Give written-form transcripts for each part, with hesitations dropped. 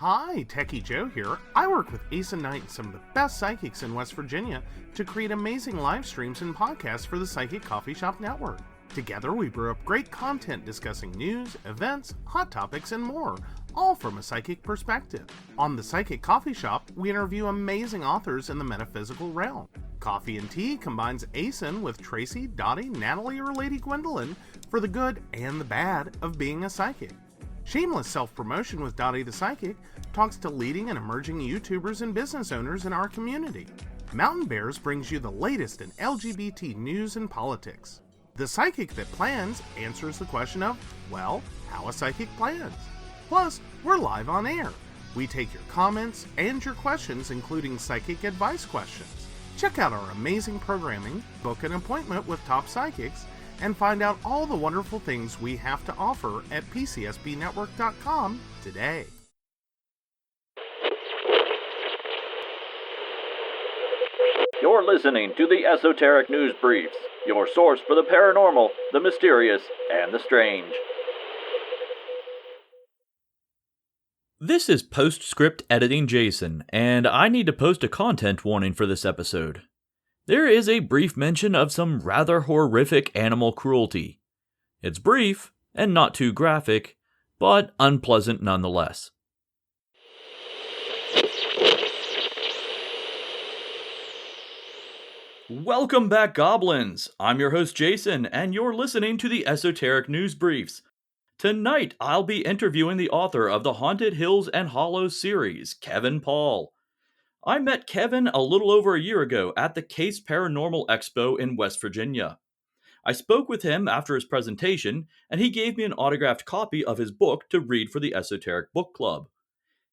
Hi, Techie Joe here. I work with Ace and Knight and some of the best psychics in West Virginia to create amazing live streams and podcasts for the Psychic Coffee Shop Network. Together, we brew up great content discussing news, events, hot topics, and more, all from a psychic perspective. On the Psychic Coffee Shop, we interview amazing authors in the metaphysical realm. Coffee and Tea combines ASIN with Tracy, Dottie, Natalie, or Lady Gwendolyn for the good and the bad of being a psychic. Shameless Self-Promotion with Dottie the Psychic talks to leading and emerging YouTubers and business owners in our community. Mountain Bears brings you the latest in LGBT news and politics. The Psychic That Plans answers the question of, well, how a psychic plans. Plus, we're live on air. We take your comments and your questions, including psychic advice questions. Check out our amazing programming, book an appointment with top psychics, and find out all the wonderful things we have to offer at pcsbnetwork.com today. You're listening to the Esoteric News Briefs, your source for the paranormal, the mysterious, and the strange. This is Postscript Editing Jason, and I need to post a content warning for this episode. There is a brief mention of some rather horrific animal cruelty. It's brief and not too graphic, but unpleasant nonetheless. Welcome back, Goblins! I'm your host Jason, and you're listening to the Esoteric News Briefs. Tonight, I'll be interviewing the author of the Haunted Hills and Hollows series, Kevin Paul. I met Kevin a little over a year ago at the Case Paranormal Expo in West Virginia. I spoke with him after his presentation, and he gave me an autographed copy of his book to read for the Esoteric Book Club.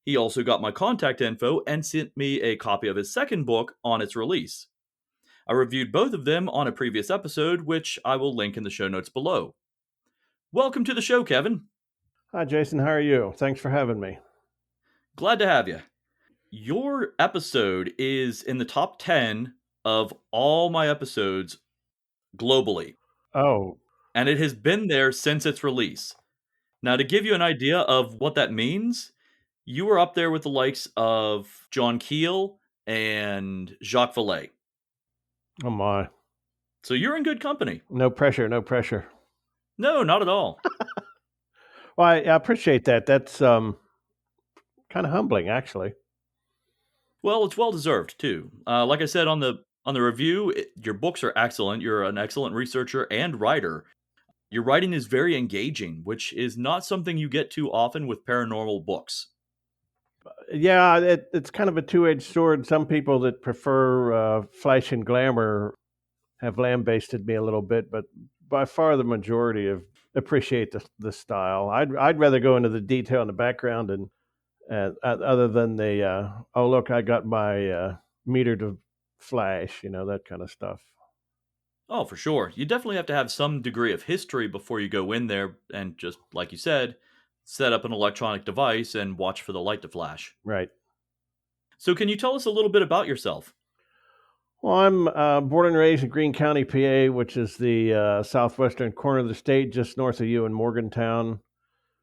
He also got my contact info and sent me a copy of his second book on its release. I reviewed both of them on a previous episode, which I will link in the show notes below. Welcome to the show, Kevin. Hi, Jason. How are you? Thanks for having me. Glad to have you. Your episode is in the top 10 of all my episodes globally. Oh. And it has been there since its release. Now, to give you an idea of what that means, you were up there with the likes of John Keel and Jacques Vallée. Oh, my. So you're in good company. No pressure, no pressure. No, not at all. Well, I appreciate that. That's kind of humbling, actually. Well, it's well-deserved, too. Like I said on the review, your books are excellent. You're an excellent researcher and writer. Your writing is very engaging, which is not something you get too often with paranormal books. Yeah, it's kind of a two-edged sword. Some people that prefer flash and glamour have lambasted me a little bit, but by far the majority appreciate the style. I'd rather go into the detail in the background and other than the oh look, I got my meter to flash, that kind of stuff. Oh, for sure. You definitely have to have some degree of history before you go in there and just, like you said, set up an electronic device and watch for the light to flash. Right. So can you tell us a little bit about yourself? Well, I'm born and raised in Greene County, PA, which is the southwestern corner of the state, just north of you in Morgantown.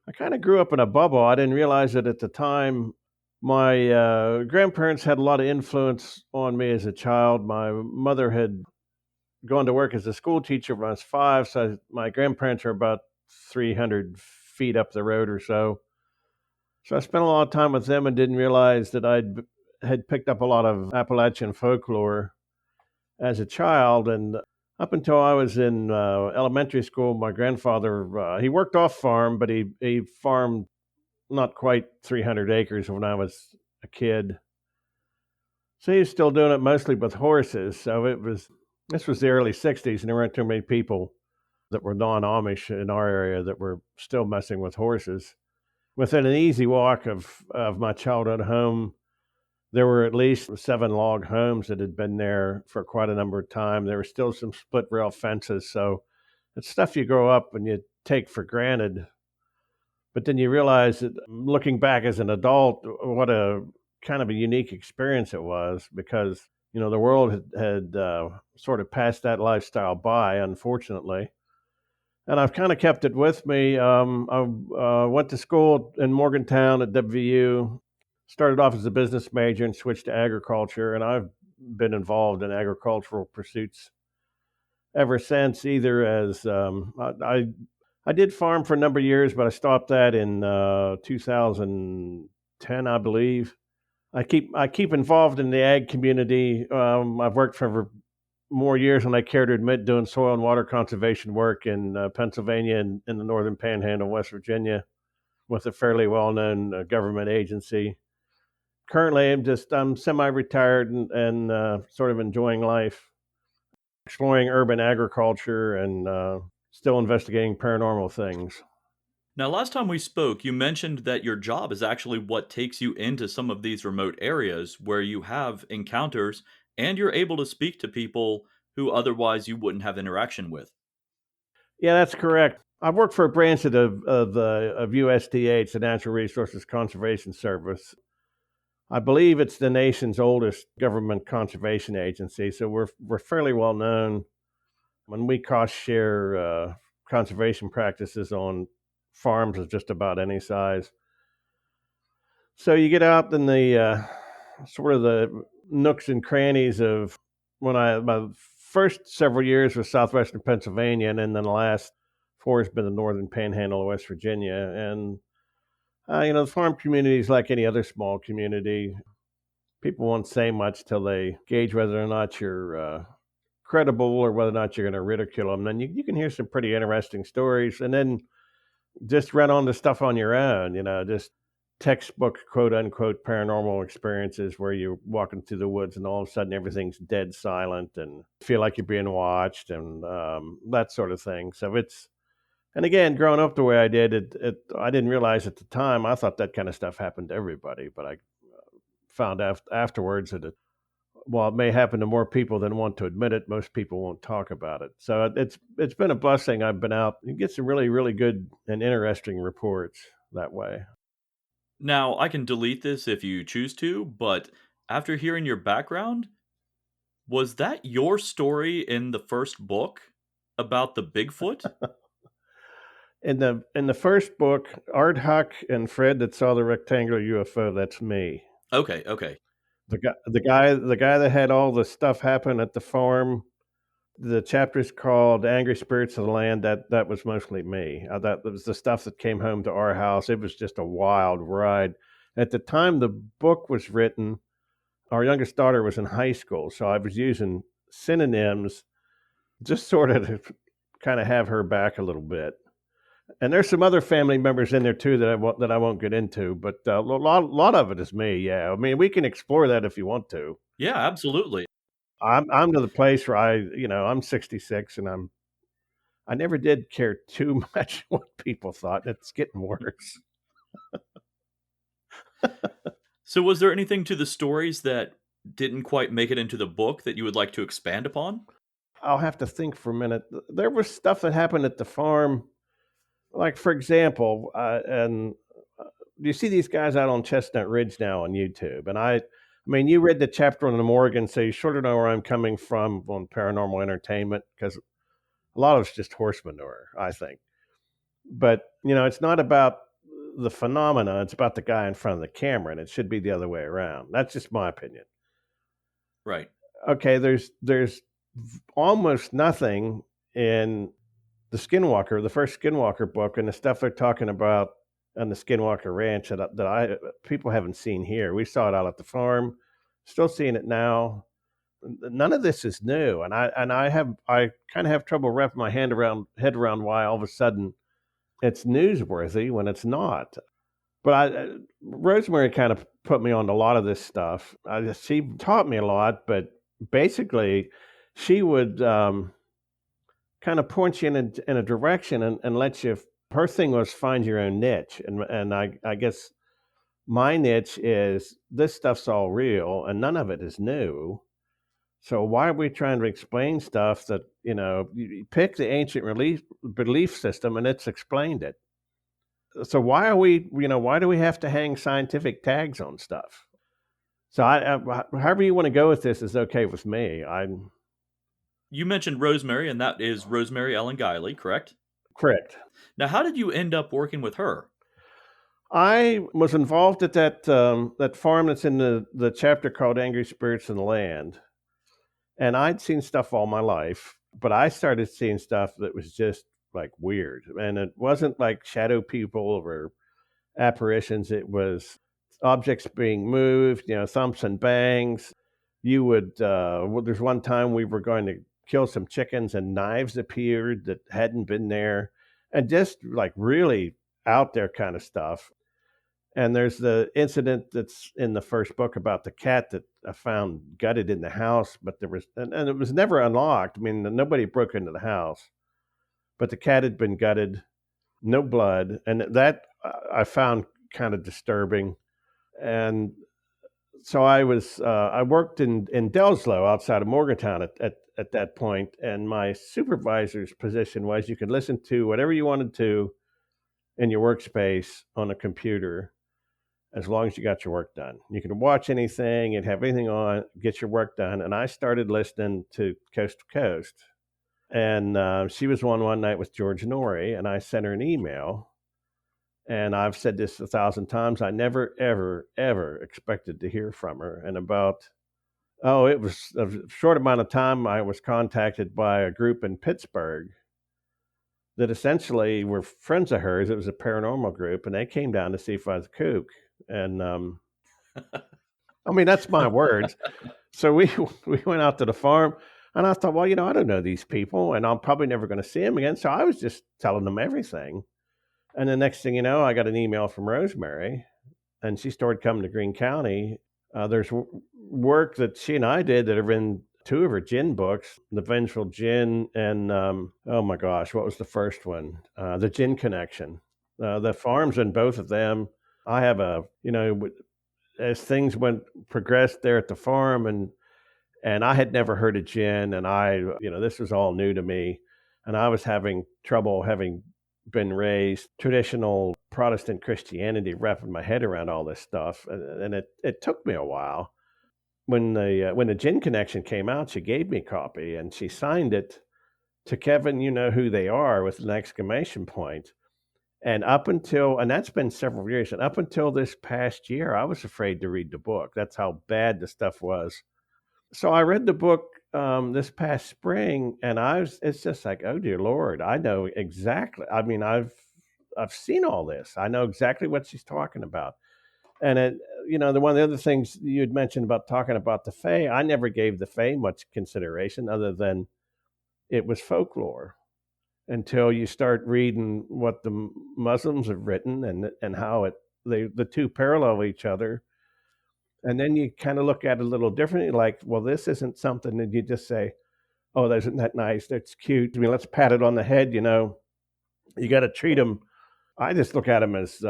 I kind of grew up in a bubble. I didn't realize that at the time. My grandparents had a lot of influence on me as a child. My mother had gone to work as a school teacher when I was 5, so my grandparents are about 300 feet up the road or so. So I spent a lot of time with them and didn't realize that I had picked up a lot of Appalachian folklore as a child. And up until I was in elementary school, my grandfather, he worked off farm, but he farmed not quite 300 acres when I was a kid. So he was still doing it mostly with horses. So this was the early 60s, and there weren't too many people that were non-Amish in our area that were still messing with horses. Within an easy walk of my childhood home, there were at least 7 log homes that had been there for quite a number of time. There were still some split rail fences. So it's stuff you grow up and you take for granted. But then you realize that looking back as an adult, what a kind of a unique experience it was, because, the world had sort of passed that lifestyle by, unfortunately. And I've kind of kept it with me. I went to school in Morgantown at WVU. Started off as a business major and switched to agriculture, and I've been involved in agricultural pursuits ever since. Either as I did farm for a number of years, but I stopped that in 2010, I believe. I keep involved in the ag community. I've worked for more years than I care to admit doing soil and water conservation work in Pennsylvania and in the northern Panhandle, West Virginia, with a fairly well-known government agency. Currently, I'm semi-retired and sort of enjoying life, exploring urban agriculture and still investigating paranormal things. Now, last time we spoke, you mentioned that your job is actually what takes you into some of these remote areas where you have encounters and you're able to speak to people who otherwise you wouldn't have interaction with. Yeah, that's correct. I've worked for a branch of USDA. It's the Natural Resources Conservation Service. I believe it's the nation's oldest government conservation agency, so we're fairly well known. When we cost share conservation practices on farms of just about any size. So you get out in the sort of the nooks and crannies of my first several years was southwestern Pennsylvania, and then the last four has been the northern Panhandle of West Virginia. And the farm community is like any other small community. People won't say much till they gauge whether or not you're credible or whether or not you're going to ridicule them. Then you can hear some pretty interesting stories, and then just run on to stuff on your own. Just textbook quote unquote paranormal experiences where you're walking through the woods and all of a sudden everything's dead silent and feel like you're being watched and that sort of thing. And again, growing up the way I did, I didn't realize at the time. I thought that kind of stuff happened to everybody, but I found out afterwards that while it may happen to more people than want to admit it, most people won't talk about it. So it's been a blessing. I've been out. You get some really, really good and interesting reports that way. Now, I can delete this if you choose to, but after hearing your background, was that your story in the first book about the Bigfoot? In the first book, Art Huck and Fred that saw the rectangular UFO, that's me. Okay. The guy that had all the stuff happen at the farm. The chapter's called "Angry Spirits of the Land." That was mostly me. That was the stuff that came home to our house. It was just a wild ride. At the time the book was written, our youngest daughter was in high school, so I was using synonyms just sort of to kind of have her back a little bit. And there's some other family members in there too that I won't get into, but a lot of it is me. Yeah, I mean we can explore that if you want to. Yeah, absolutely. I'm to the place where I'm 66 and I never did care too much what people thought. It's getting worse. So, was there anything to the stories that didn't quite make it into the book that you would like to expand upon? I'll have to think for a minute. There was stuff that happened at the farm, like for example, and you see these guys out on Chestnut Ridge now on YouTube, and I mean, you read the chapter on the Morgan, so you sort of know where I'm coming from on paranormal entertainment because a lot of it's just horse manure, I think. But it's not about the phenomena; it's about the guy in front of the camera, and it should be the other way around. That's just my opinion. Right. Okay, there's almost nothing in the Skinwalker, the first Skinwalker book, and the stuff they're talking about on the Skinwalker Ranch that people haven't seen here. We saw it out at the farm, still seeing it now. None of this is new, and I kind of have trouble wrapping my head around why all of a sudden it's newsworthy when it's not. But Rosemary kind of put me on a lot of this stuff. She taught me a lot, but basically, she would kind of point you in a direction and let you. Her thing was find your own niche, and I guess my niche is this stuff's all real and none of it is new. So why are we trying to explain stuff that you pick the ancient belief system and it's explained it? So why do we have to hang scientific tags on stuff? So however you want to go with this is okay with me. You mentioned Rosemary, and that is Rosemary Ellen Guiley, correct? Correct. Now, how did you end up working with her? I was involved at that farm that's in the chapter called Angry Spirits in the Land, and I'd seen stuff all my life, but I started seeing stuff that was just like weird, and it wasn't like shadow people or apparitions. It was objects being moved, thumps and bangs. You would, there's one time we were going to kill some chickens and knives appeared that hadn't been there, and just like really out there kind of stuff. And there's the incident that's in the first book about the cat that I found gutted in the house, but and it was never unlocked. I mean, nobody broke into the house, but the cat had been gutted, no blood. And that I found kind of disturbing. And so I worked in Delslow outside of Morgantown at that point. And my supervisor's position was you could listen to whatever you wanted to in your workspace on a computer as long as you got your work done. You could watch anything, you'd have anything on, get your work done. And I started listening to Coast to Coast. And she was one night with George Norrie, and I sent her an email. And I've said this 1,000 times. I never, ever, ever expected to hear from her. And it was a short amount of time, I was contacted by a group in Pittsburgh that essentially were friends of hers. It was a paranormal group, and they came down to see if I was a kook. And I mean, that's my words. So we went out to the farm, and I thought, well, I don't know these people, and I'm probably never going to see them again. So I was just telling them everything. And the next thing you know, I got an email from Rosemary, and she started coming to Greene County. There's work that she and I did that are in two of her gin books, The Vengeful Gin, and oh my gosh, what was the first one? The Gin Connection. The farms in both of them. I have as things progressed there at the farm, and I had never heard of gin, and this was all new to me, and I was having trouble, having been raised traditional Protestant Christianity, wrapping my head around all this stuff, and it took me a while. When the Gin Connection came out, she gave me a copy, and she signed it to Kevin, you know who they are, with an exclamation point. And that's been several years, and up until this past year, I was afraid to read the book. That's how bad the stuff was. So I read the book this past spring, and it's just like, oh dear Lord, I know exactly. I mean, I've seen all this. I know exactly what she's talking about. And one of the other things you had mentioned about talking about the Fae, I never gave the Fae much consideration other than it was folklore until you start reading what the Muslims have written and how the two parallel each other. And then you kind of look at it a little differently, like, well, this isn't something that you just say, oh, isn't that nice? That's cute. I mean, let's pat it on the head. You got to treat them. I just look at them as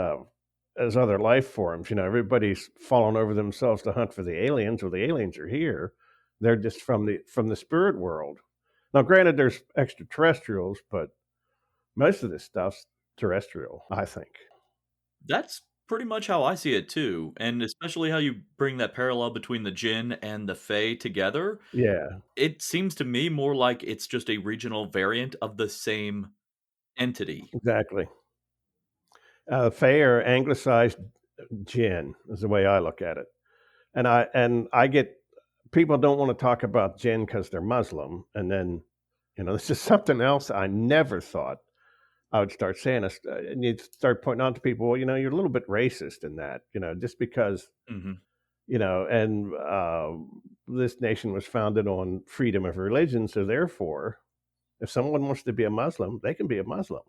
other life forms. Everybody's fallen over themselves to hunt for the aliens. Well, the aliens are here. They're just from the spirit world. Now, granted, there's extraterrestrials, but most of this stuff's terrestrial, I think. That's pretty much how I see it too, and especially how you bring that parallel between the Jinn and the Fae together. Yeah, It seems to me more like it's just a regional variant of the same entity. exactly. Fae are anglicized jinn is the way I look at it. And I get people don't want to talk about jinn because they're Muslim, and then this is something else I never thought I would start saying. And you'd start pointing out to people, well, you're a little bit racist in that, just because Mhm. and this nation was founded on freedom of religion, so therefore, if someone wants to be a Muslim, they can be a Muslim,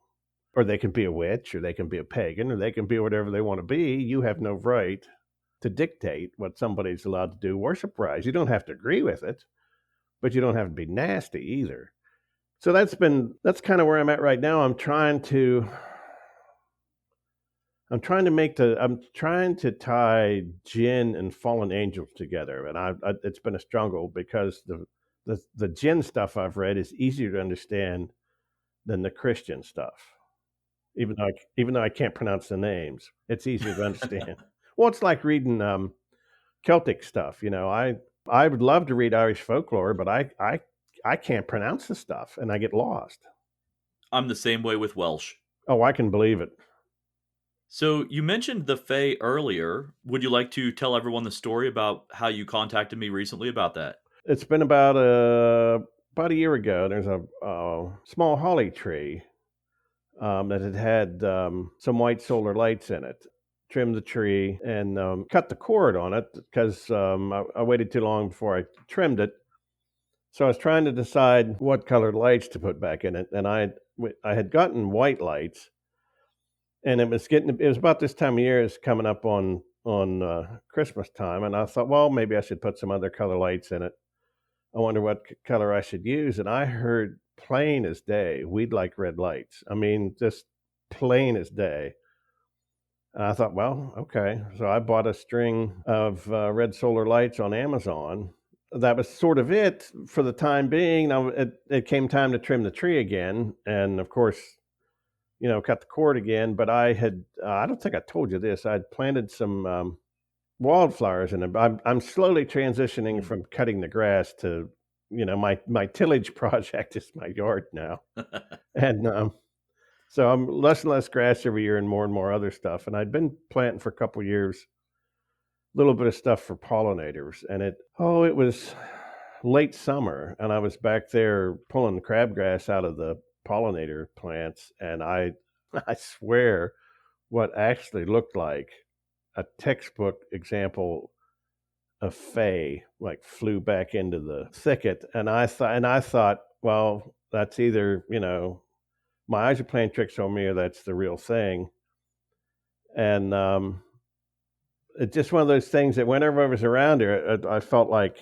or they can be a witch, or they can be a pagan, or they can be whatever they want to be. You have no right to dictate what somebody's allowed to do worship-wise. You don't have to agree with it, but you don't have to be nasty either. So that's kind of where I'm at right now. I'm trying to tie jinn and fallen angels together, and it's been a struggle because the jinn stuff I've read is easier to understand than the Christian stuff. Even though I can't pronounce the names, it's easier to understand. Well, it's like reading Celtic stuff. I would love to read Irish folklore, but I can't pronounce the stuff, and I get lost. I'm the same way with Welsh. Oh, I can believe it. So you mentioned the Fae earlier. Would you like to tell everyone the story about how you contacted me recently about that? It's been about a year ago. There's a small holly tree that had some white solar lights in it. Trimmed the tree and cut the cord on it because I waited too long before I trimmed it. So I was trying to decide what colored lights to put back in it, and I had gotten white lights, and it was about this time of year. It's coming up on Christmas time, and I thought, well, maybe I should put some other color lights in it. I wonder what color I should use, and I heard plain as day, we'd like red lights. I mean, just plain as day. And I thought, well, okay. So I bought a string of red solar lights on Amazon. That was sort of it for the time being. Now it came time to trim the tree again, and of course, cut the cord again. But I don't think I told you this. I'd planted some wildflowers in it. I'm slowly transitioning from cutting the grass to, my tillage project is my yard now, and so I'm less and less grass every year and more other stuff. And I'd been planting for a couple of years, a little bit of stuff for pollinators. And it was late summer, and I was back there pulling crabgrass out of the pollinator plants, and I I swear what actually looked like a textbook example of Fae like flew back into the thicket, and I thought, well, that's either my eyes are playing tricks on me, or that's the real thing. And it's just one of those things that whenever I was around her, I felt like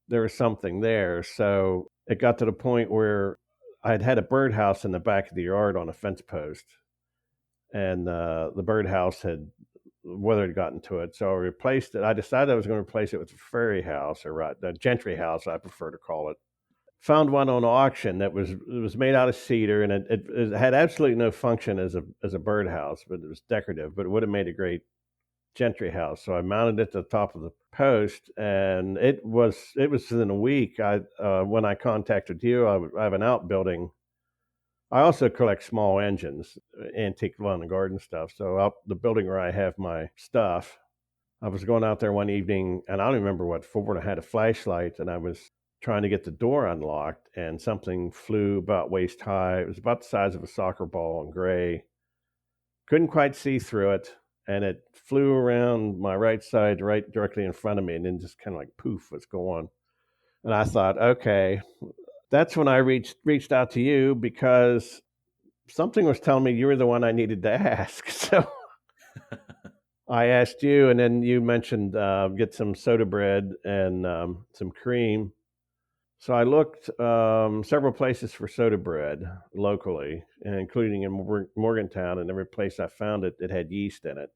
there was something there. So it got to the point where I'd had a birdhouse in the back of the yard on a fence post, and the birdhouse had weather had gotten to it. So I replaced it. I decided I was going to replace it with a fairy house, or the gentry house, I prefer to call it. Found one on auction that was made out of cedar, and it had absolutely no function as a birdhouse, but it was decorative. But it would have made a great gentry house. So I mounted it to the top of the post, and it was within a week. When I contacted you, I have an outbuilding. I also collect small engines, antique lawn and garden stuff. So out the building where I have my stuff, I was going out there one evening, and I don't remember what for. And I had a flashlight, and I was trying to get the door unlocked, and something flew about waist high. It was about the size of a soccer ball and gray. Couldn't quite see through it, and it flew around my right side, right directly in front of me, and then just kind of like poof was going. And I thought, okay, that's when I reached out to you, because something was telling me you were the one I needed to ask. So I asked you, and then you mentioned get some soda bread and some cream. So I looked several places for soda bread locally, including in Morgantown, and every place I found it, it had yeast in it.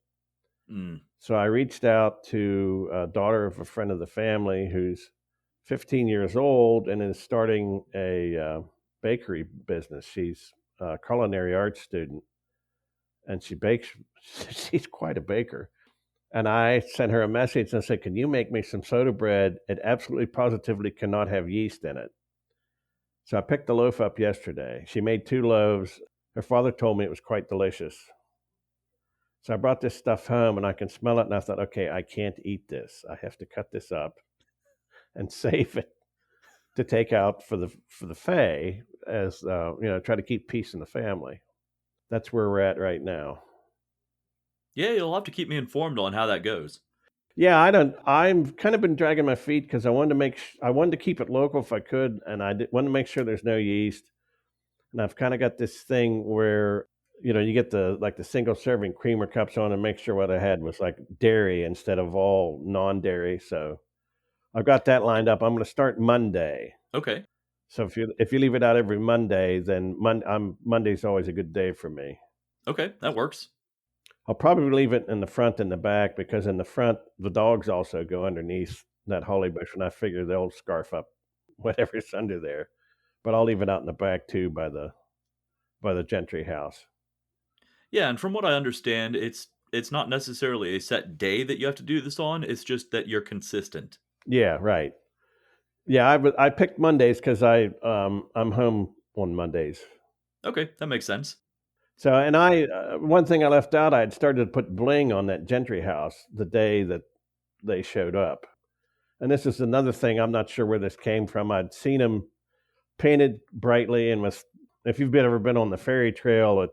So I reached out to a daughter of a friend of the family who's 15 years old and is starting a bakery business. She's a culinary arts student, and she bakes. She's quite a baker. And I sent her a message and said, "Can you make me some soda bread? It absolutely positively cannot have yeast in it." So I picked the loaf up yesterday. She made 2 loaves. Her father told me it was quite delicious. So I brought this stuff home, and I can smell it, and I thought, okay, I can't eat this. I have to cut this up and save it to take out for the Fae, as try to keep peace in the family. That's where we're at right now. Yeah, you'll have to keep me informed on how that goes. Yeah, I've kind of been dragging my feet because I wanted to keep it local if I could, and wanted to make sure there's no yeast. And I've kind of got this thing where you get the single serving creamer cups on, and make sure what I had was like dairy instead of all non-dairy. So I've got that lined up. I'm going to start Monday. Okay. So if you leave it out every Monday, then Monday's always a good day for me. Okay, that works. I'll probably leave it in the front and the back, because in the front, the dogs also go underneath that holly bush, and I figure they'll scarf up whatever's under there. But I'll leave it out in the back too, by the gentry house. Yeah, and from what I understand, it's not necessarily a set day that you have to do this on. It's just that you're consistent. Yeah, right. Yeah, I picked Mondays because I'm home on Mondays. Okay, that makes sense. So, and one thing I left out, I had started to put bling on that Gentry house the day that they showed up. And this is another thing, I'm not sure where this came from. I'd seen them painted brightly and with, if you've ever been on the ferry trail at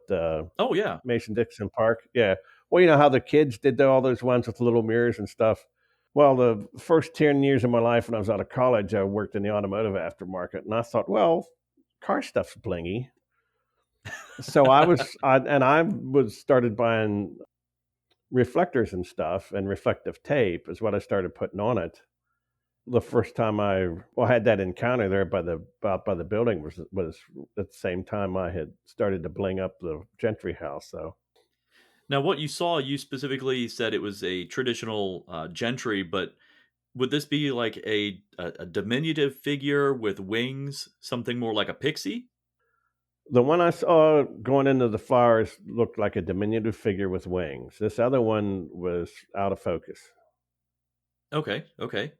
Oh, yeah. Mason-Dixon Park, yeah. Well, you know how the kids did all those ones with little mirrors and stuff. Well, the first 10 years of my life when I was out of college, I worked in the automotive aftermarket, and I thought, well, car stuff's blingy. So I was started buying reflectors and stuff, and reflective tape is what I started putting on it. The first time I had that encounter there by the building was at the same time I had started to bling up the Gentry house. So Now, what you saw, you specifically said it was a traditional gentry, but would this be like a diminutive figure with wings, something more like a pixie? the one I saw going into the flowers looked like a diminutive figure with wings. This other one was out of focus. Okay, okay.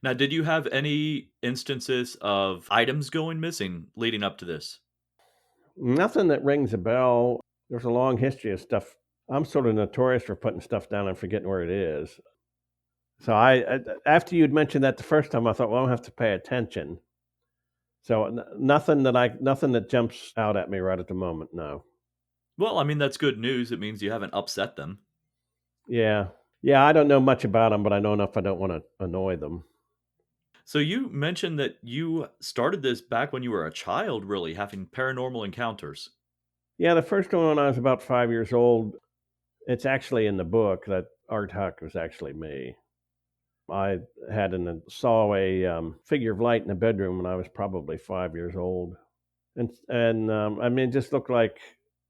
Now, did you have any instances of items going missing leading up to this? Nothing that rings a bell. There's a long history of stuff. I'm sort of notorious for putting stuff down and forgetting where it is. So after you'd mentioned that the first time, I thought, well, I don't have to pay attention. So nothing that jumps out at me right at the moment. No. Well, I mean, that's good news. It means you haven't upset them. Yeah. Yeah. I don't know much about them, but I know enough. I don't want to annoy them. So you mentioned that you started this back when you were a child, really, having paranormal encounters. Yeah. The first one when I was about 5 years old, it's actually in the book that Art Huck was actually me. I saw a figure of light in the bedroom when I was probably 5 years old, and I mean, it just looked like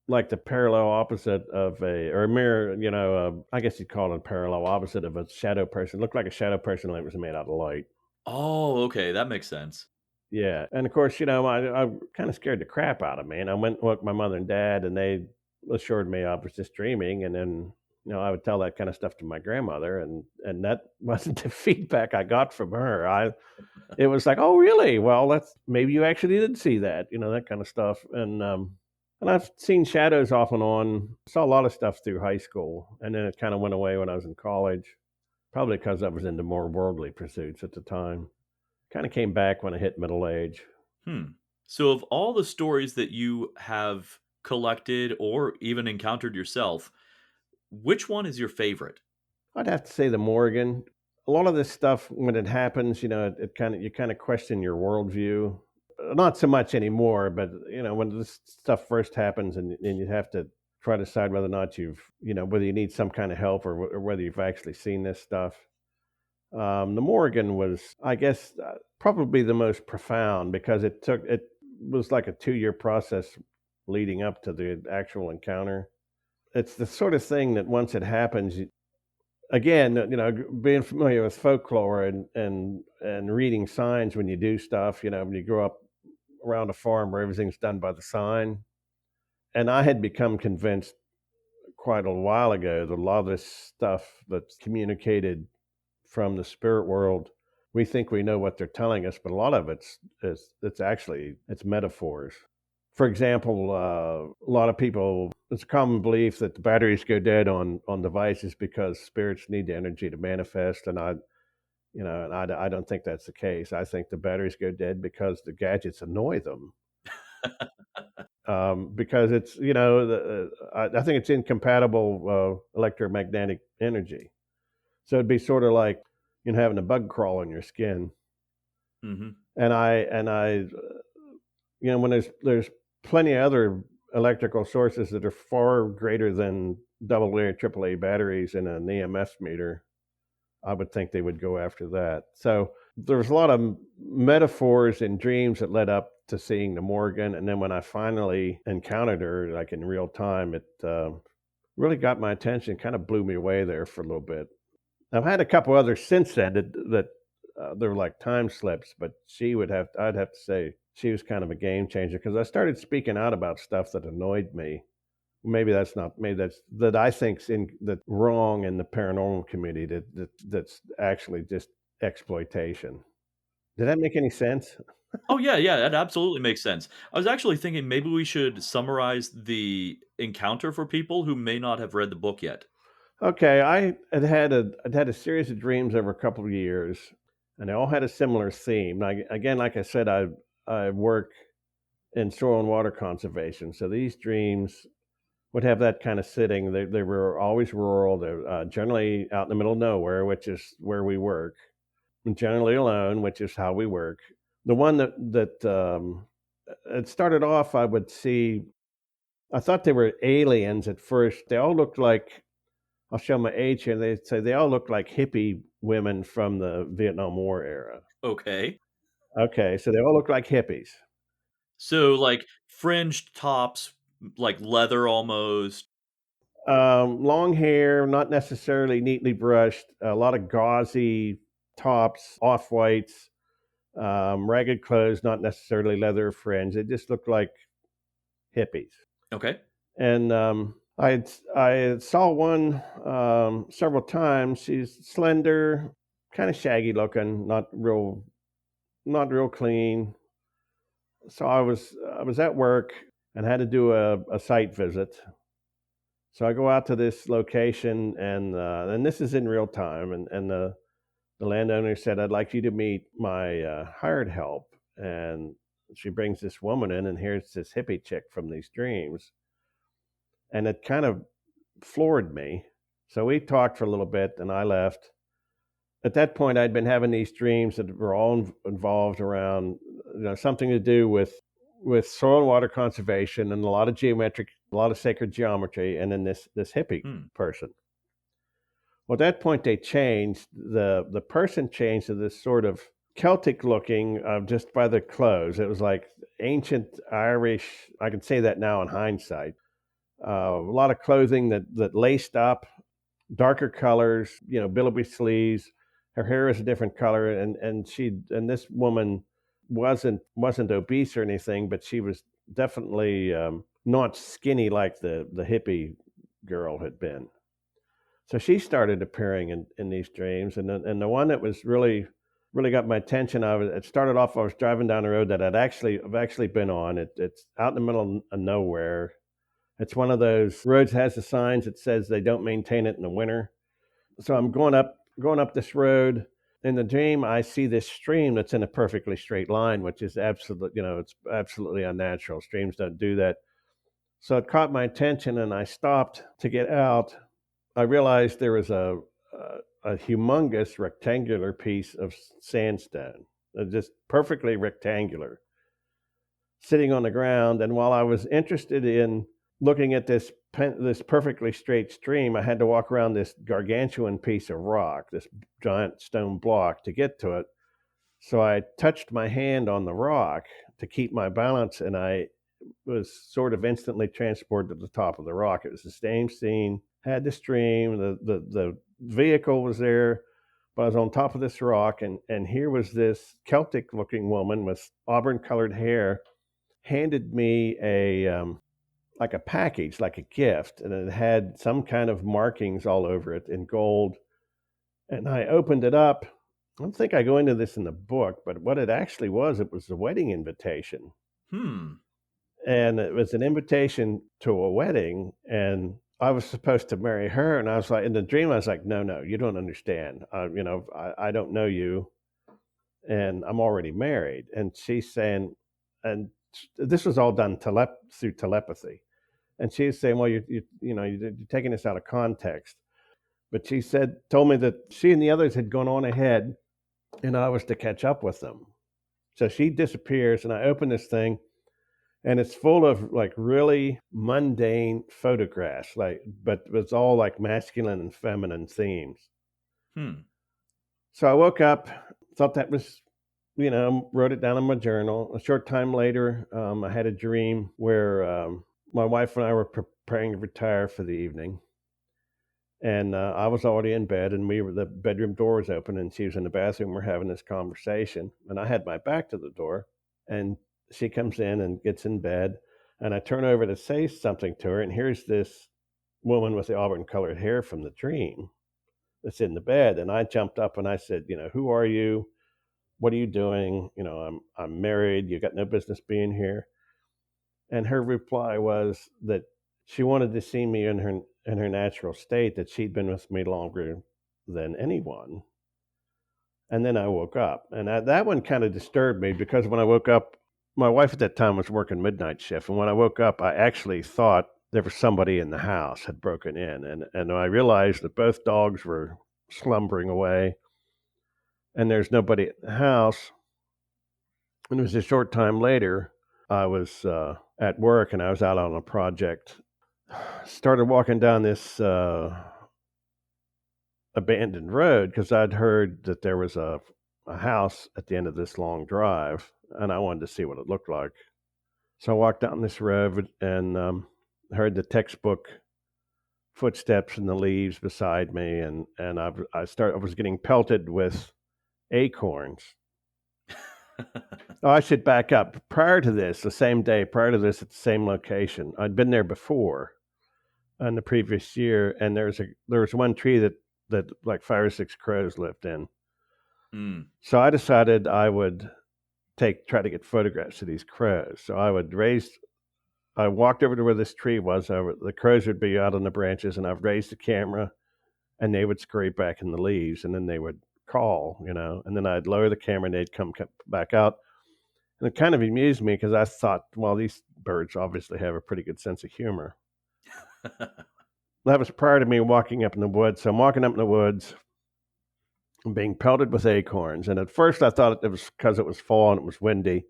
the parallel opposite of a mirror. I guess you'd call it a parallel opposite of a shadow person. It looked like a shadow person that was made out of light. Oh, okay, that makes sense. Yeah, and of course, I kind of scared the crap out of me, and I went and woke my mother and dad, and they assured me I was just dreaming, and then I would tell that kind of stuff to my grandmother, and that wasn't the feedback I got from her. It was like, oh, really? Well, that's maybe you actually did see that, that kind of stuff, and I've seen shadows off and on. Saw a lot of stuff through high school, and then it kind of went away when I was in college, probably because I was into more worldly pursuits at the time. Kind of came back when I hit middle age. Hmm. So, of all the stories that you have collected or even encountered yourself, which one is your favorite? I'd have to say the Morgan. A lot of this stuff, when it happens, you kind of question your worldview. Not so much anymore, but when this stuff first happens, and you have to try to decide whether or not whether you need some kind of help or whether you've actually seen this stuff. The Morgan was, I guess, probably the most profound because it was like a 2-year process leading up to the actual encounter. It's the sort of thing that once it happens, again, being familiar with folklore and reading signs when you do stuff, when you grow up around a farm where everything's done by the sign. And I had become convinced quite a while ago that a lot of this stuff that's communicated from the spirit world, we think we know what they're telling us, but a lot of it's metaphors. For example, a lot of people, it's a common belief that the batteries go dead on devices because spirits need the energy to manifest, and I don't think that's the case. I think the batteries go dead because the gadgets annoy them. Because it's I think it's incompatible electromagnetic energy. So it'd be sort of like having a bug crawl on your skin. Hmm. And I when there's plenty of other electrical sources that are far greater than AA or AAA batteries in an EMF meter, I would think they would go after that. So there's a lot of metaphors and dreams that led up to seeing the Morgan, and then when I finally encountered her, like in real time, it really got my attention. Kind of blew me away there for a little bit. I've had a couple others since then that they're like time slips, but I'd have to say she was kind of a game changer because I started speaking out about stuff that annoyed me. Maybe that I think's that wrong in the paranormal community, that's actually just exploitation. Did that make any sense? Oh, yeah, yeah, that absolutely makes sense. I was actually thinking maybe we should summarize the encounter for people who may not have read the book yet. Okay, I'd had a series of dreams over a couple of years, and they all had a similar theme. Again, like I said, I work in soil and water conservation, so these dreams would have that kind of sitting. They were always rural. They're generally out in the middle of nowhere, which is where we work. And generally alone, which is how we work. The one that it started off, I would see. I thought they were aliens at first. They all looked like, I'll show my age here. They say they all look like hippie women from the Vietnam War era. Okay. Okay, so they all look like hippies. So, like, fringed tops, like leather almost. Long hair, not necessarily neatly brushed. A lot of gauzy tops, off whites, ragged clothes, not necessarily leather fringe. They just looked like hippies. Okay. And I saw one several times. She's slender, kind of shaggy looking, not real clean. So I was at work and had to do a site visit. So I go out to this location, and this is in real time, and the landowner said, "I'd like you to meet my hired help." And she brings this woman in, and here's this hippie chick from these dreams, and it kind of floored me. So we talked for a little bit, and I left. At that point, I'd been having these dreams that were all involved around, something to do with soil and water conservation, and a lot of sacred geometry, and then this hippie Hmm. person. Well, at that point, they changed. The person changed to this sort of Celtic looking, just by the clothes. It was like ancient Irish. I can say that now in hindsight. A lot of clothing that laced up, darker colors, billowy sleeves. Her hair is a different color, and this woman wasn't obese or anything, but she was definitely not skinny like the hippie girl had been. So she started appearing in these dreams, and the one that was really got my attention. It started off. I was driving down the road that I've actually been on. It's out in the middle of nowhere. It's one of those roads that has the signs that says they don't maintain it in the winter. So I'm going up this road. In the dream, I see this stream that's in a perfectly straight line, which is it's absolutely unnatural. Streams don't do that. So it caught my attention, and I stopped to get out. I realized there was a humongous rectangular piece of sandstone, just perfectly rectangular, sitting on the ground. And while I was interested in looking at this perfectly straight stream, I had to walk around this gargantuan piece of rock, this giant stone block, to get to it. So I touched my hand on the rock to keep my balance, and I was sort of instantly transported to the top of the rock. It was the same scene, had the stream, the vehicle was there, but I was on top of this rock, and here was this Celtic looking woman with auburn colored hair, handed me like a package, like a gift, and it had some kind of markings all over it in gold. And I opened it up. I don't think I go into this in the book, but what it actually was, it was a wedding invitation. Hmm. And it was an invitation to a wedding, and I was supposed to marry her. And I was like, in the dream, I was like, no, you don't understand. I don't know you, and I'm already married. And she's saying, and this was all done through telepathy. And she's saying, well, you're taking this out of context. But she told me that she and the others had gone on ahead, and I was to catch up with them. So she disappears, and I open this thing, and it's full of like really mundane photographs, but it's all like masculine and feminine themes. Hmm. So I woke up, thought that was, wrote it down in my journal. A short time later, I had a dream where my wife and I were preparing to retire for the evening. And I was already in bed, and the bedroom door was open, and she was in the bathroom. We're having this conversation, and I had my back to the door, and she comes in and gets in bed, and I turn over to say something to her, and here's this woman with the auburn colored hair from the dream that's in the bed. And I jumped up and I said, who are you? what are you doing? I'm married. You got no business being here. And her reply was that she wanted to see me in her natural state, that she'd been with me longer than anyone. And then I woke up, and that one kind of disturbed me, because when I woke up, my wife at that time was working midnight shift, and when I woke up, I actually thought there was somebody in the house had broken in, and I realized that both dogs were slumbering away, and there's nobody at the house. And it was a short time later, I was at work, and I was out on a project. Started walking down this abandoned road, because I'd heard that there was a house at the end of this long drive, and I wanted to see what it looked like. So I walked down this road and heard the textbook footsteps in the leaves beside me, and I was getting pelted with acorns. Oh, I should back up. Prior to this, the same day, prior to this, at the same location, I'd been there before in the previous year, and there was one tree that like 5 or 6 crows lived in. Mm. So I decided I would try to get photographs of these crows. So I walked over to where this tree was. The crows would be out on the branches, and I've raised the camera, and they would scurry back in the leaves, and then they would call, and then I'd lower the camera, and they'd come back out. And it kind of amused me, because I thought, well, these birds obviously have a pretty good sense of humor. That was prior to me walking up in the woods. So I'm walking up in the woods, being pelted with acorns. And at first I thought it was because it was fall and it was windy.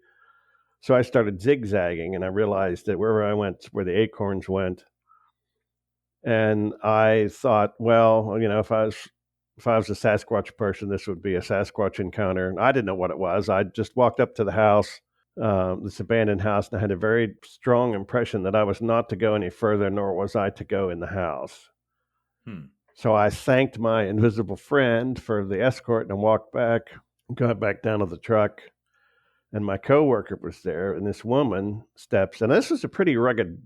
So I started zigzagging, and I realized that wherever I went, where the acorns went. And I thought, well, if I was a Sasquatch person, this would be a Sasquatch encounter. And I didn't know what it was. I just walked up to the house, this abandoned house, and I had a very strong impression that I was not to go any further, nor was I to go in the house. So I thanked my invisible friend for the escort, and I walked back, got back down to the truck, and my coworker was there, and this woman steps, and this was a pretty rugged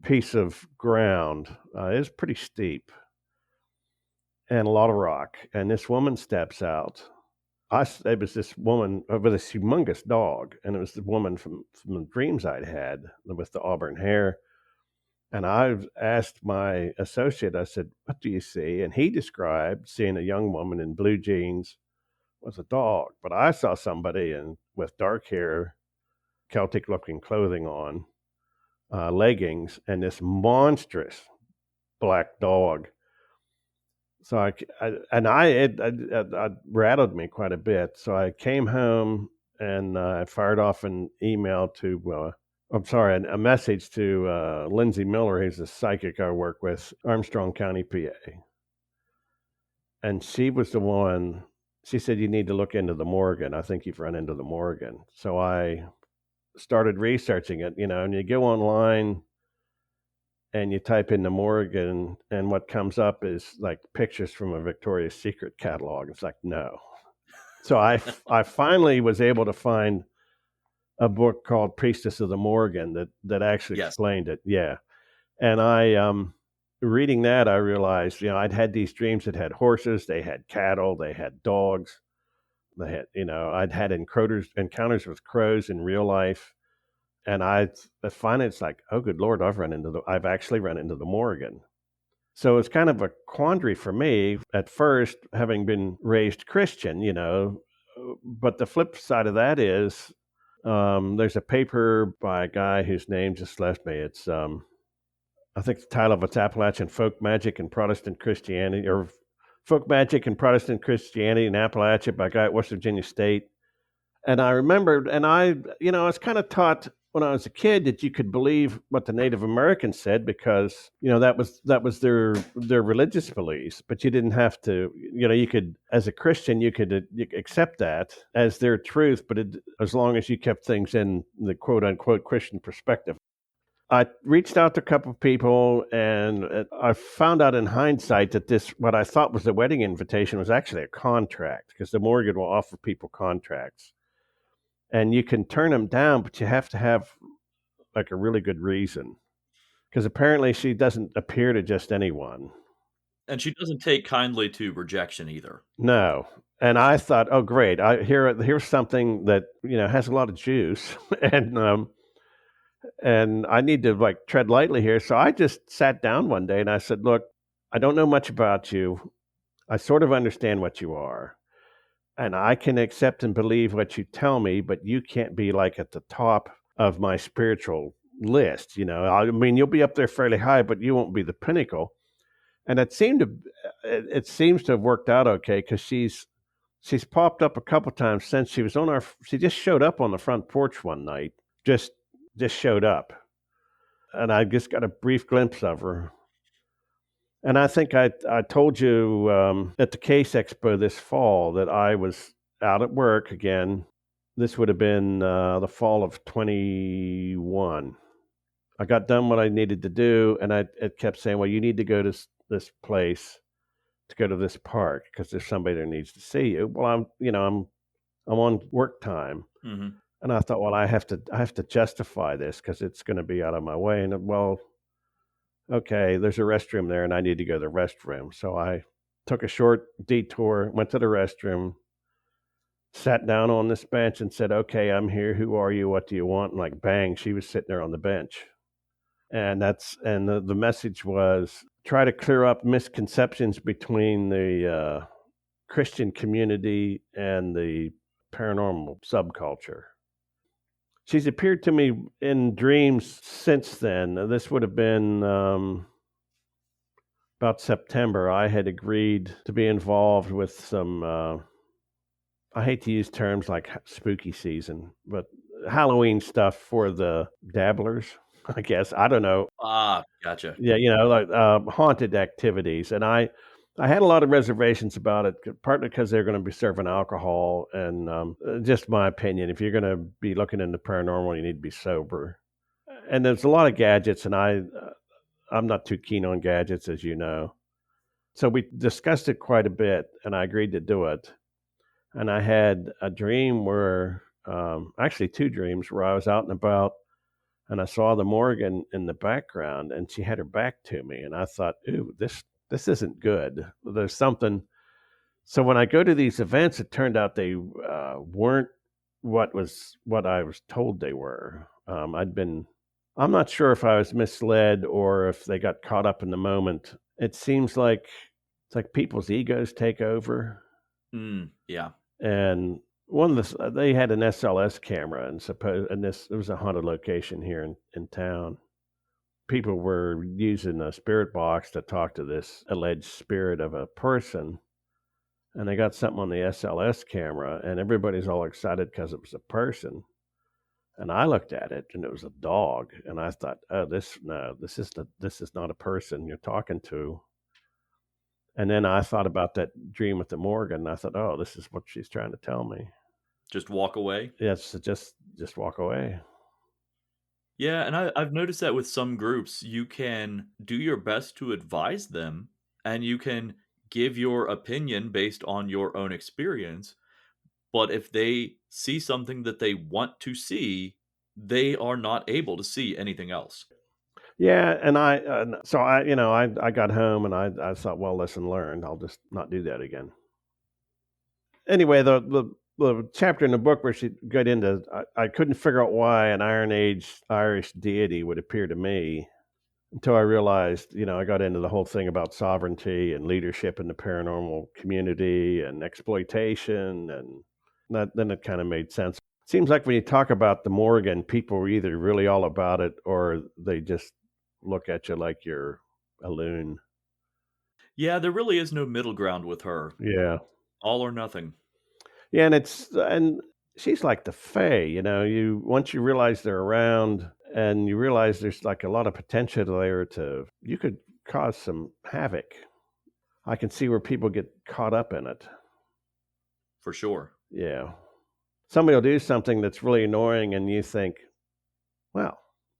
piece of ground. It was pretty steep and a lot of rock, and this woman steps out. It was this woman with a humongous dog, and it was the woman from the dreams I'd had with the auburn hair. And I've asked my associate, I said, what do you see? And he described seeing a young woman in blue jeans with a dog. But I saw somebody with dark hair, Celtic-looking clothing on, leggings, and this monstrous black dog. So it rattled me quite a bit. So I came home, and I fired off an email a message to Lindsay Miller, who's a psychic I work with, Armstrong County, PA. And she was the one, she said, you need to look into the Morgan. I think you've run into the Morgan. So I started researching it, and you go online and you type in the Morgan, and what comes up is like pictures from a Victoria's Secret catalog. It's like, no. So I finally was able to find a book called Priestess of the Morgan that actually explained it. Yeah. And I, reading that, I realized, I'd had these dreams that had horses, they had cattle, they had dogs, they had, I'd had encounters with crows in real life. And I finally, it's like, oh, good Lord, I've actually run into the Morgan. So it's kind of a quandary for me at first, having been raised Christian, but the flip side of that is, there's a paper by a guy whose name just left me. It's, I think the title of it's Appalachian Folk Magic and Protestant Christianity, or Folk Magic and Protestant Christianity in Appalachia by a guy at West Virginia State. And I remembered, and I was kind of taught when I was a kid that you could believe what the Native Americans said, because, that was their religious beliefs, but you didn't have to, you could, as a Christian, you could accept that as their truth, but as long as you kept things in the quote unquote Christian perspective. I reached out to a couple of people, and I found out in hindsight that what I thought was a wedding invitation was actually a contract, because the Morgan will offer people contracts. And you can turn them down, but you have to have like a really good reason, because apparently she doesn't appear to just anyone. And she doesn't take kindly to rejection either. No. And I thought, oh, great. Here's something that, has a lot of juice. And I need to like tread lightly here. So I just sat down one day and I said, look, I don't know much about you. I sort of understand what you are. And I can accept and believe what you tell me, but you can't be like at the top of my spiritual list. I mean, you'll be up there fairly high, but you won't be the pinnacle. And it seems to have worked out okay because she's popped up a couple times since she just showed up on the front porch one night, just showed up. And I just got a brief glimpse of her. And I think I told you at the Case Expo this fall that I was out at work again. This would have been the fall of 21. I got done what I needed to do, and it kept saying, well, you need to go to this place to go to this park because there's somebody that needs to see you. Well, I'm on work time. Mm-hmm. And I thought, well, I have to justify this because it's going to be out of my way. And well, okay, there's a restroom there and I need to go to the restroom. So I took a short detour, went to the restroom, sat down on this bench and said, okay, I'm here. Who are you? What do you want? And like, bang, she was sitting there on the bench. And the message was try to clear up misconceptions between the Christian community and the paranormal subculture. She's appeared to me in dreams since then. This would have been about September. I had agreed to be involved with some, I hate to use terms like spooky season, but Halloween stuff for the dabblers, I guess. I don't know. Ah, gotcha. Yeah, like haunted activities. And I had a lot of reservations about it, partly because they're going to be serving alcohol. And just my opinion, if you're going to be looking into paranormal, you need to be sober. And there's a lot of gadgets, and I'm not too keen on gadgets, as you know. So we discussed it quite a bit, and I agreed to do it. And I had a dream where, actually two dreams, where I was out and about, and I saw the morgue in the background, and she had her back to me. And I thought, ooh, this isn't good. There's something. So when I go to these events, it turned out they weren't what I was told they were. I'm not sure if I was misled or if they got caught up in the moment. It seems like it's like people's egos take over. Yeah. And they had an SLS camera, and it was a haunted location here in town. People were using a spirit box to talk to this alleged spirit of a person, and they got something on the SLS camera, and everybody's all excited because it was a person. And I looked at it, and it was a dog, and I thought, oh, this is not a person you're talking to. And then I thought about that dream at the morgue, and I thought, oh, this is what she's trying to tell me. Just walk away? Yes, just walk away. Yeah, and I've noticed that with some groups, you can do your best to advise them, and you can give your opinion based on your own experience. But if they see something that they want to see, they are not able to see anything else. Yeah, and I got home and I thought, well, lesson learned. I'll just not do that again. Anyway, the chapter in the book where she got into, I couldn't figure out why an Iron Age Irish deity would appear to me until I realized, I got into the whole thing about sovereignty and leadership in the paranormal community and exploitation, and then it kind of made sense. It seems like when you talk about the Morgan, people are either really all about it or they just look at you like you're a loon. Yeah, there really is no middle ground with her. Yeah. All or nothing. Yeah, and she's like the Fae, once you realize they're around and you realize there's like a lot of potential there you could cause some havoc. I can see where people get caught up in it. For sure. Yeah. Somebody will do something that's really annoying and you think, well,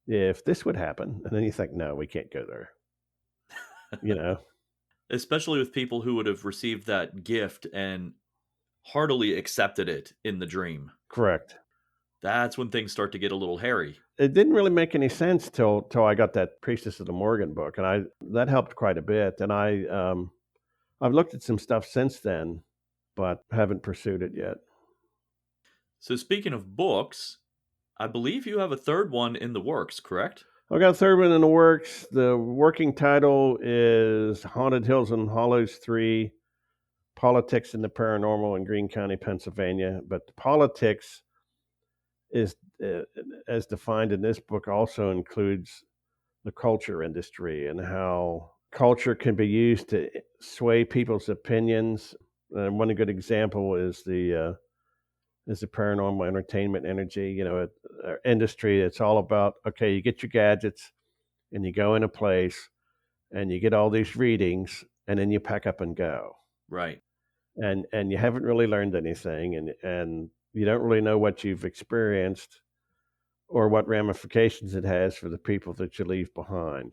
if this would happen, and then you think, no, we can't go there. Especially with people who would have received that gift and heartily accepted it in the dream. Correct. That's when things start to get a little hairy. It didn't really make any sense till I got that Priestess of the Morgan book, and that helped quite a bit. And I've looked at some stuff since then, but haven't pursued it yet. So speaking of books, I believe you have a third one in the works, correct? I've got a third one in the works. The working title is Haunted Hills and Hollows 3, Politics and the Paranormal in Greene County, Pennsylvania. But the politics is, as defined in this book, also includes the culture industry and how culture can be used to sway people's opinions. And one good example is the paranormal entertainment energy. Industry. It's all about, okay, you get your gadgets and you go in a place and you get all these readings and then you pack up and go. Right. And you haven't really learned anything, and you don't really know what you've experienced or what ramifications it has for the people that you leave behind.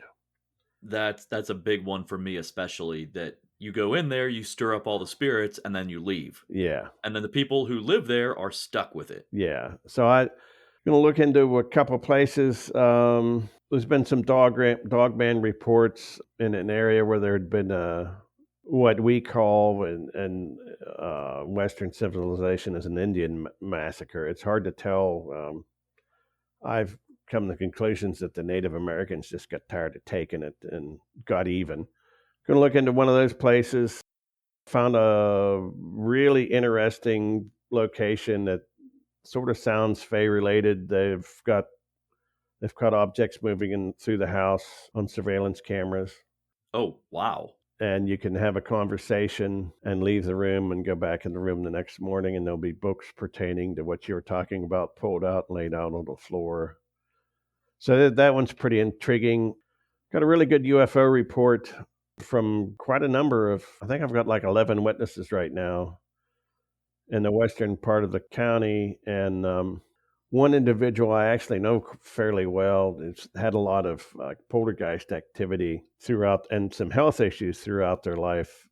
That's a big one for me, especially that you go in there, you stir up all the spirits, and then you leave. Yeah. And then the people who live there are stuck with it. Yeah. So I'm going to look into a couple places. There's been some dogman reports in an area where there had been what we call in Western civilization as an Indian massacre. It's hard to tell. I've come to conclusions that the Native Americans just got tired of taking it and got even. Going to look into one of those places. Found a really interesting location that sort of sounds Fey related. They've got objects moving in through the house on surveillance cameras. Oh, wow. And you can have a conversation and leave the room and go back in the room the next morning, and there'll be books pertaining to what you were talking about pulled out and laid out on the floor. So that one's pretty intriguing. Got a really good UFO report from quite a number of, I think I've got like 11 witnesses right now in the western part of the county. And one individual I actually know fairly well. It's had a lot of poltergeist activity throughout and some health issues throughout their life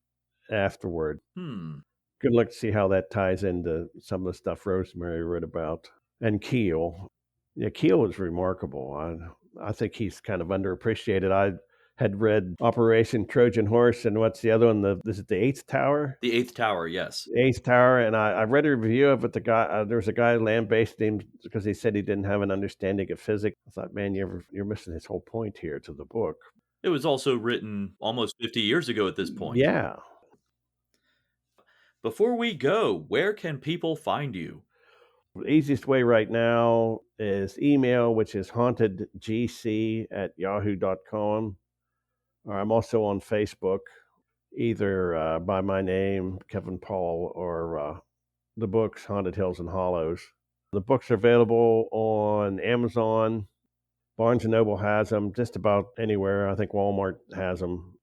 afterward. Good look to see how that ties into some of the stuff Rosemary wrote about. And Keel. Yeah, Keel is remarkable. I think he's kind of underappreciated. I had read Operation Trojan Horse, and what's the other one? Is it the Eighth Tower? The Eighth Tower, yes. Eighth Tower, and I read a review of it. The guy, there was a guy land-based him because he said he didn't have an understanding of physics. I thought, man, you're missing his whole point here to the book. It was also written almost 50 years ago at this point. Yeah. Before we go, where can people find you? The easiest way right now is email, which is hauntedgc@yahoo.com. Or I'm also on Facebook, either by my name, Kevin Paul, or the books, Haunted Hills and Hollows. The books are available on Amazon. Barnes & Noble has them, just about anywhere. I think Walmart has them.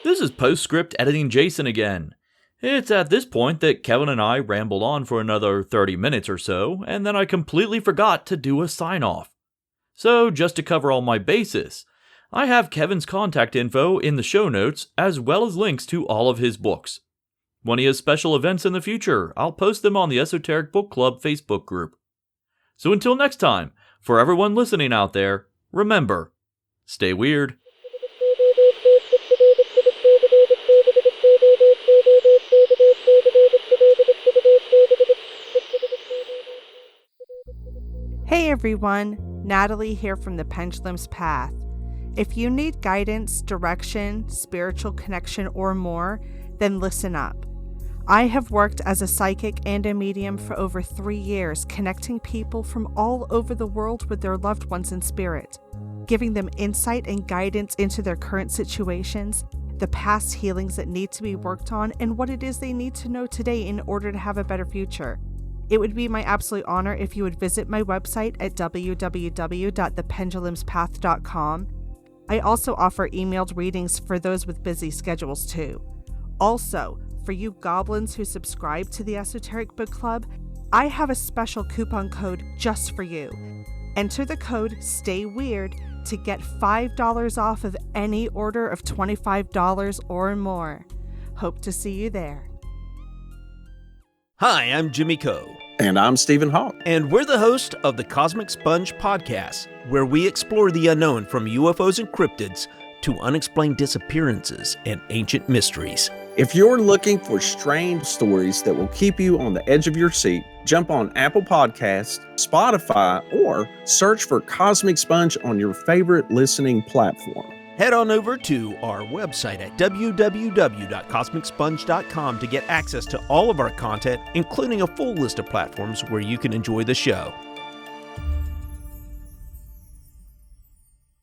This is Postscript Editing Jason again. It's at this point that Kevin and I rambled on for another 30 minutes or so, and then I completely forgot to do a sign-off. So, just to cover all my bases, I have Kevin's contact info in the show notes, as well as links to all of his books. When he has special events in the future, I'll post them on the Esoteric Book Club Facebook group. So until next time, for everyone listening out there, remember, stay weird. Hey everyone, Natalie here from the Pendulum's Path. If you need guidance, direction, spiritual connection, or more, then listen up. I have worked as a psychic and a medium for over 3 years, connecting people from all over the world with their loved ones in spirit, giving them insight and guidance into their current situations, the past healings that need to be worked on, and what it is they need to know today in order to have a better future. It would be my absolute honor if you would visit my website at www.thependulumspath.com. I also offer emailed readings for those with busy schedules too. Also, for you goblins who subscribe to the Esoteric Book Club, I have a special coupon code just for you. Enter the code STAYWEIRD to get $5 off of any order of $25 or more. Hope to see you there. Hi, I'm Jimmy Coe. And I'm Stephen Hawk. And we're the host of the Cosmic Sponge Podcast, where we explore the unknown from UFOs and cryptids to unexplained disappearances and ancient mysteries. If you're looking for strange stories that will keep you on the edge of your seat, jump on Apple Podcasts, Spotify, or search for Cosmic Sponge on your favorite listening platform. Head on over to our website at www.cosmicsponge.com to get access to all of our content, including a full list of platforms where you can enjoy the show.